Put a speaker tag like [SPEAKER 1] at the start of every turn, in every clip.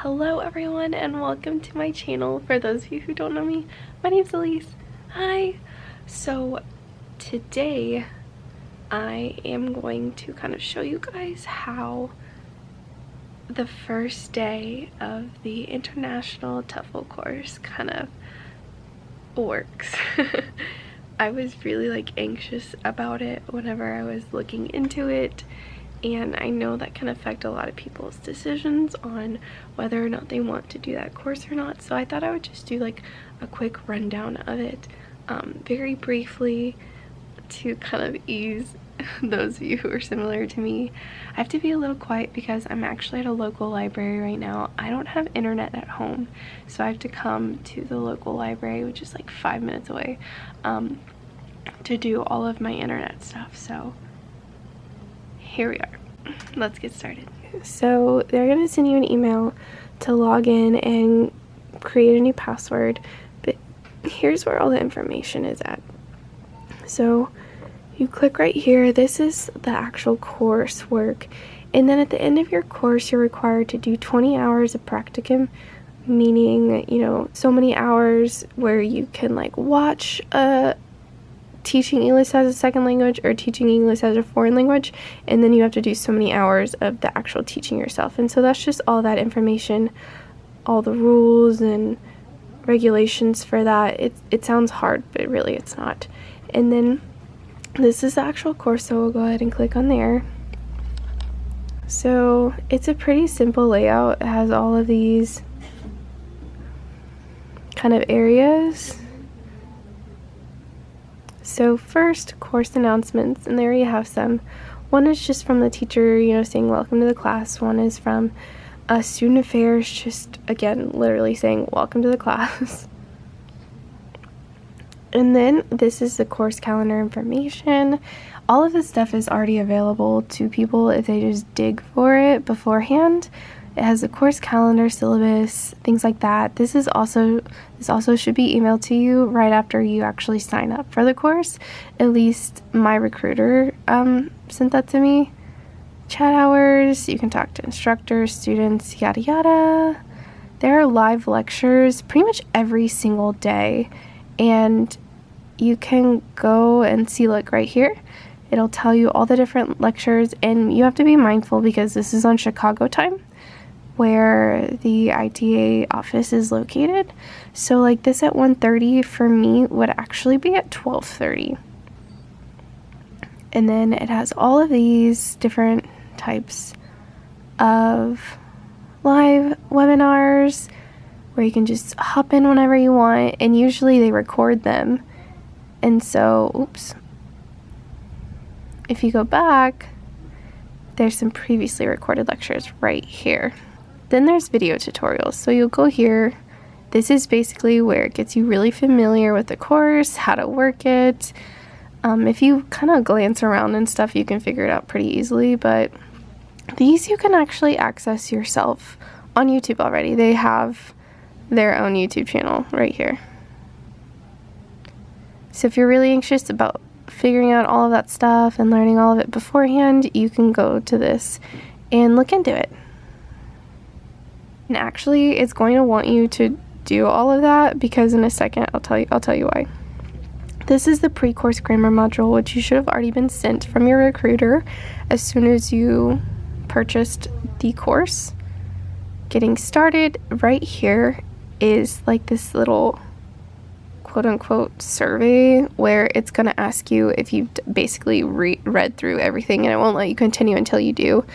[SPEAKER 1] Hello everyone and welcome to my channel. For those of you who don't know me, my name's Elise. Hi! So today I am going to kind of show you guys how the first day of the International TEFL course kind of works. I was really anxious about it whenever I was looking into it, and I know that can affect a lot of people's decisions on whether or not they want to do that course or not. So I thought I would just do a quick rundown of it very briefly to kind of ease those of you who are similar to me. I have to be a little quiet because I'm actually at a local library right now. I don't have internet at home, so I have to come to the local library, which is 5 minutes away, to do all of my internet stuff. So here we are. Let's get started. So they're going to send you an email to log in and create a new password, but here's where all the information is at. So you click right here. This is the actual coursework, and then at the end of your course you're required to do 20 hours of practicum, meaning, so many hours where you can watch teaching English as a second language or teaching English as a foreign language, and then you have to do so many hours of the actual teaching yourself. And so that's just all that information, all the rules and regulations for that. It sounds hard, but really it's not. And then this is the actual course, so we'll go ahead and click on there. So it's a pretty simple layout. It has all of these kind of areas. So first, course announcements, and there you have some. One is just from the teacher, saying welcome to the class. One is from student affairs, just again literally saying welcome to the class. And then this is the course calendar information. All of this stuff is already available to people if they just dig for it beforehand. It has the course calendar, syllabus, things like that. This also should be emailed to you right after you actually sign up for the course. At least my recruiter sent that to me. Chat hours, you can talk to instructors, students, yada yada. There are live lectures pretty much every single day, and you can go and see right here. It'll tell you all the different lectures, and you have to be mindful because this is on Chicago time, where the ITA office is located. So this at 1:30 for me would actually be at 12:30. And then it has all of these different types of live webinars where you can just hop in whenever you want, and usually they record them. And so, oops, if you go back, there's some previously recorded lectures right here. Then there's video tutorials. So you'll go here. This is basically where it gets you really familiar with the course, how to work it. If you kind of glance around and stuff, you can figure it out pretty easily, but these you can actually access yourself on YouTube already. They have their own YouTube channel right here. So if you're really anxious about figuring out all of that stuff and learning all of it beforehand, you can go to this and look into it. And actually, it's going to want you to do all of that because in a second I'll tell you why. This is the pre-course grammar module, which you should have already been sent from your recruiter as soon as you purchased the course. Getting started right here is this little quote-unquote survey where it's going to ask you if you've basically read through everything, and it won't let you continue until you do.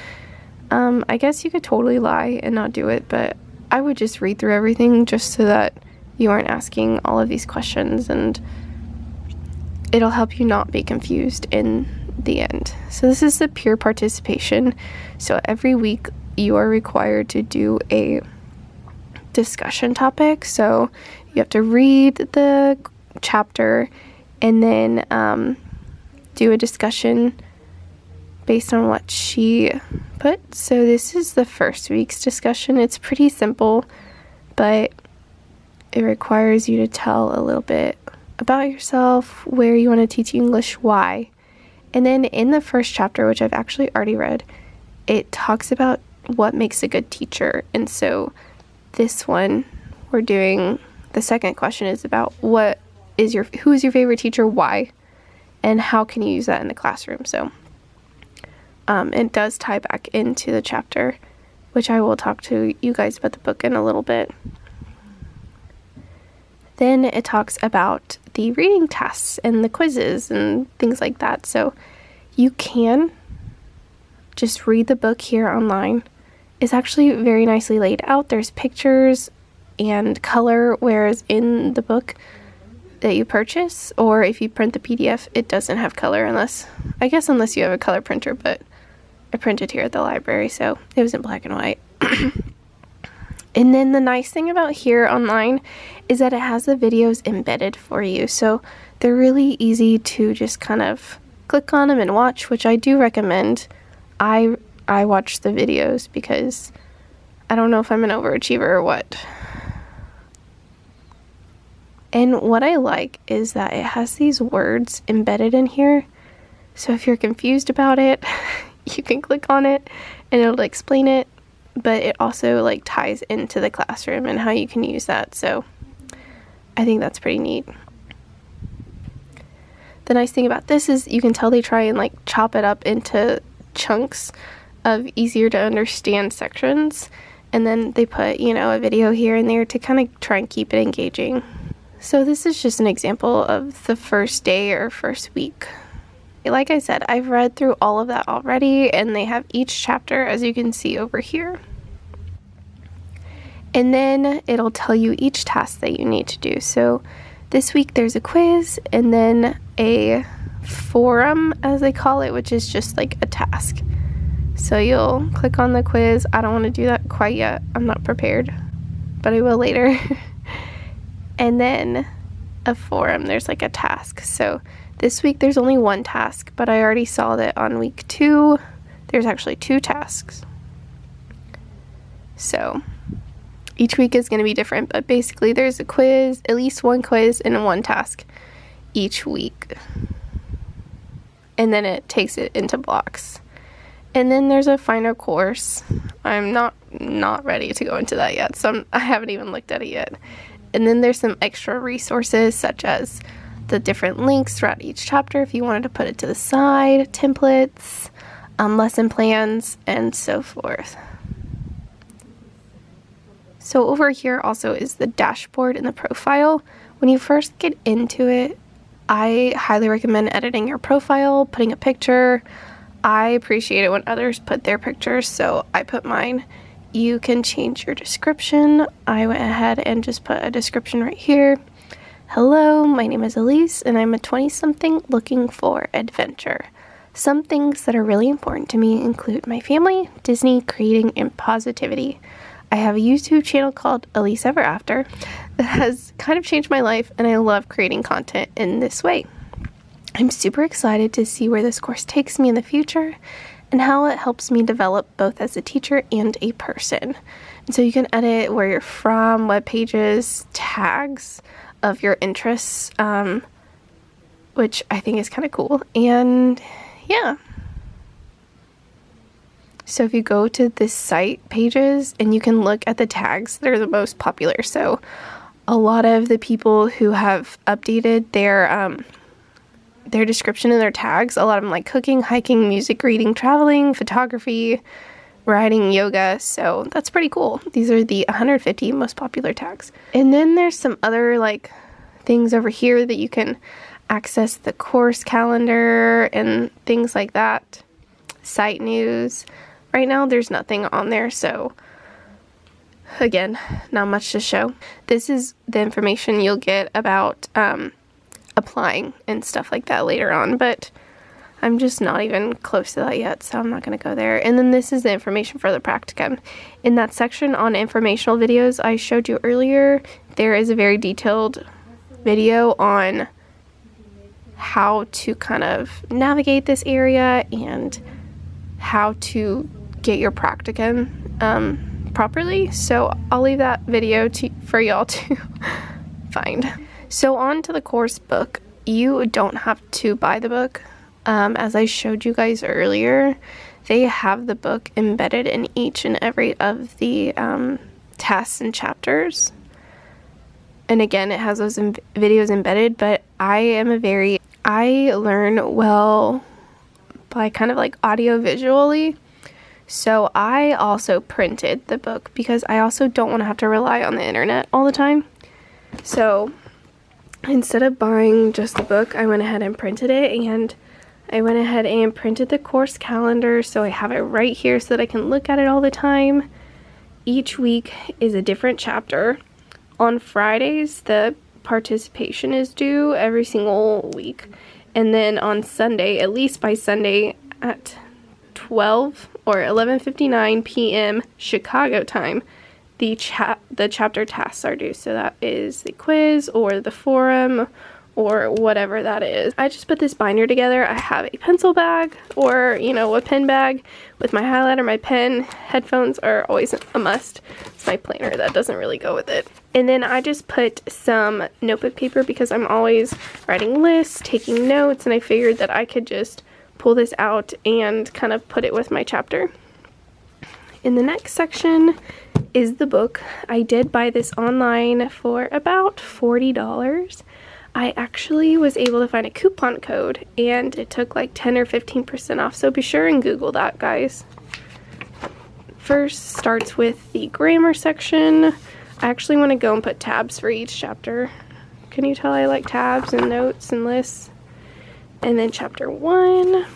[SPEAKER 1] I guess you could totally lie and not do it, but I would just read through everything just so that you aren't asking all of these questions, and it'll help you not be confused in the end. So this is the peer participation. So every week you are required to do a discussion topic. So you have to read the chapter and then do a discussion based on what she put. So this is the first week's discussion. It's pretty simple, but it requires you to tell a little bit about yourself, where you want to teach English, why. And then in the first chapter, which I've actually already read, it talks about what makes a good teacher. And so this one, we're doing, the second question is about who is your favorite teacher, why, and how can you use that in the classroom. So it does tie back into the chapter, which I will talk to you guys about the book in a little bit. Then it talks about the reading tests and the quizzes and things like that. So you can just read the book here online. It's actually very nicely laid out. There's pictures and color, whereas in the book that you purchase, or if you print the PDF, it doesn't have color unless you have a color printer, but I printed here at the library, so it was in black and white. And then the nice thing about here online is that it has the videos embedded for you, so they're really easy to just kind of click on them and watch, which I do recommend. I watch the videos because I don't know if I'm an overachiever or what. And what I like is that it has these words embedded in here, so if you're confused about it, you can click on it and it'll explain it, but it also like ties into the classroom and how you can use that, so I think that's pretty neat. The nice thing about this is you can tell they try and like chop it up into chunks of easier to understand sections, and then they put, you know, a video here and there to kind of try and keep it engaging. So this is just an example of the first day or first week. Like I said, I've read through all of that already, and they have each chapter, as you can see over here. And then it'll tell you each task that you need to do. So this week there's a quiz and then a forum, as they call it, which is just like a task. So you'll click on the quiz. I don't want to do that quite yet. I'm not prepared, but I will later. And then a forum, there's like a task. So this week there's only one task, but I already saw that on week 2 there's actually 2 tasks. So each week is going to be different, but basically there's a quiz, at least one quiz and one task each week. And then it takes it into blocks. And then there's a final course. I'm not ready to go into that yet, so I haven't even looked at it yet. And then there's some extra resources, such as the different links throughout each chapter if you wanted to put it to the side, templates, lesson plans, and so forth. So over here also is the dashboard and the profile. When you first get into it, I highly recommend editing your profile, putting a picture. I appreciate it when others put their pictures, so I put mine. You can change your description. I went ahead and just put a description right here. Hello, my name is Elise, and I'm a 20-something looking for adventure. Some things that are really important to me include my family, Disney, creating, and positivity. I have a YouTube channel called Elise Ever After that has kind of changed my life, and I love creating content in this way. I'm super excited to see where this course takes me in the future and how it helps me develop both as a teacher and a person. And so you can edit where you're from, web pages, tags of your interests, which I think is kind of cool. And yeah. So if you go to this site pages and you can look at the tags that are the most popular. So a lot of the people who have updated their description and their tags, a lot of them like cooking, hiking, music, reading, traveling, photography, writing, yoga. So that's pretty cool. These are the 150 most popular tags. And then there's some other like things over here that you can access the course calendar and things like that. Site news. Right now there's nothing on there, so again, not much to show. This is the information you'll get about applying and stuff like that later on, but I'm just not even close to that yet, so I'm not going to go there. And then this is the information for the practicum. In that section on informational videos I showed you earlier, there is a very detailed video on how to kind of navigate this area and how to get your practicum properly. So I'll leave that video for y'all to find. So on to the course book. You don't have to buy the book. As I showed you guys earlier, they have the book embedded in each and every of the tasks and chapters. And again, it has those videos embedded, but I learn well by kind of like audio visually. So I also printed the book because I also don't want to have to rely on the internet all the time. So instead of buying just the book, I went ahead and printed it, and I went ahead and printed the course calendar so I have it right here so that I can look at it all the time. Each week is a different chapter. On Fridays, the participation is due every single week. And then on Sunday, at least by Sunday at 12 or 11:59 p.m. Chicago time, the chapter tasks are due. So that is the quiz or the forum or whatever that is. I just put this binder together. I have a pencil bag or, you know, a pen bag with my highlighter, my pen. Headphones are always a must. It's my planner that doesn't really go with it. And then I just put some notebook paper because I'm always writing lists, taking notes, and I figured that I could just pull this out and kind of put it with my chapter. In the next section is the book. I did buy this online for about $40. I actually was able to find a coupon code, and it took like 10 or 15% off, so be sure and Google that, guys. First starts with the grammar section. I actually want to go and put tabs for each chapter. Can you tell I like tabs and notes and lists? And then chapter 1,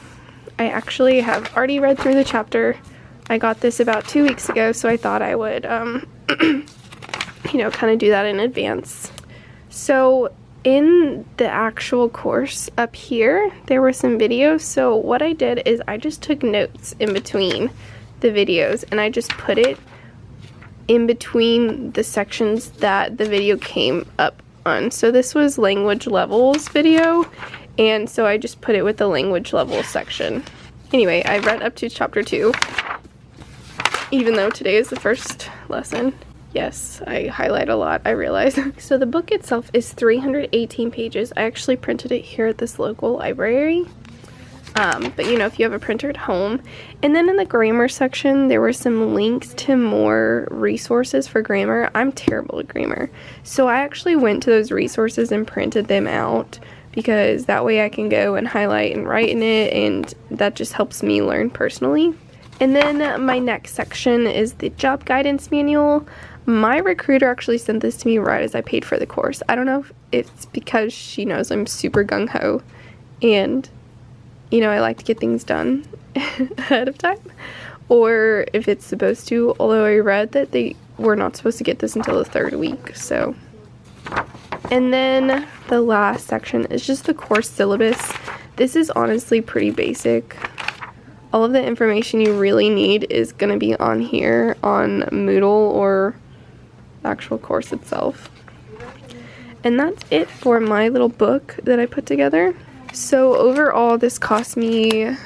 [SPEAKER 1] I actually have already read through the chapter. I got this about 2 weeks ago, so I thought I would, you know, kind of do that in advance. So in the actual course up here, there were some videos. So what I did is I just took notes in between the videos, and I just put it in between the sections that the video came up on. So this was language levels video, and so I just put it with the language level section. Anyway, I read up to chapter 2, even though today is the first lesson. Yes, I highlight a lot, I realize. So the book itself is 318 pages. I actually printed it here at this local library. But you know, if you have a printer at home. And then in the grammar section, there were some links to more resources for grammar. I'm terrible at grammar. So I actually went to those resources and printed them out, because that way I can go and highlight and write in it, and that just helps me learn personally. And then my next section is the job guidance manual. My recruiter actually sent this to me right as I paid for the course. I don't know if it's because she knows I'm super gung-ho and, you know, I like to get things done ahead of time, or if it's supposed to, although I read that they were not supposed to get this until the 3rd week, so. And then the last section is just the course syllabus. This is honestly pretty basic. All of the information you really need is going to be on here on Moodle or the actual course itself. And that's it for my little book that I put together. So overall, this cost me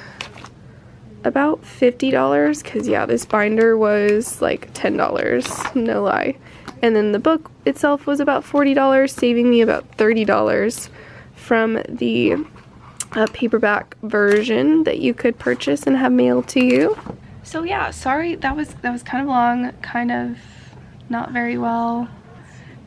[SPEAKER 1] about $50, because yeah, this binder was like $10, no lie. And then the book itself was about $40, saving me about $30 from the paperback version that you could purchase and have mailed to you. So yeah, sorry, that was kind of long, kind of not very well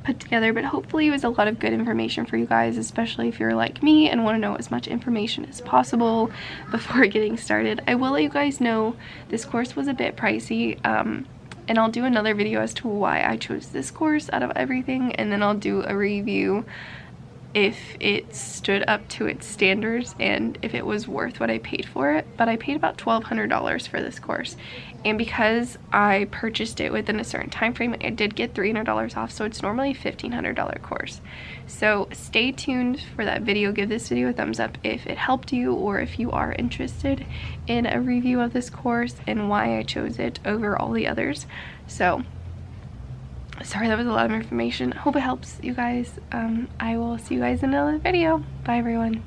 [SPEAKER 1] put together, but hopefully it was a lot of good information for you guys, especially if you're like me and want to know as much information as possible before getting started. I will let you guys know this course was a bit pricey, and I'll do another video as to why I chose this course out of everything, and then I'll do a review if it stood up to its standards and if it was worth what I paid for it. But I paid about $1,200 for this course, and because I purchased it within a certain time frame, I did get $300 off, so it's normally a $1,500 course. So stay tuned for that video. Give this video a thumbs up if it helped you, or if you are interested in a review of this course and why I chose it over all the others. So sorry, that was a lot of information. I hope it helps you guys. I will see you guys in another video. Bye everyone.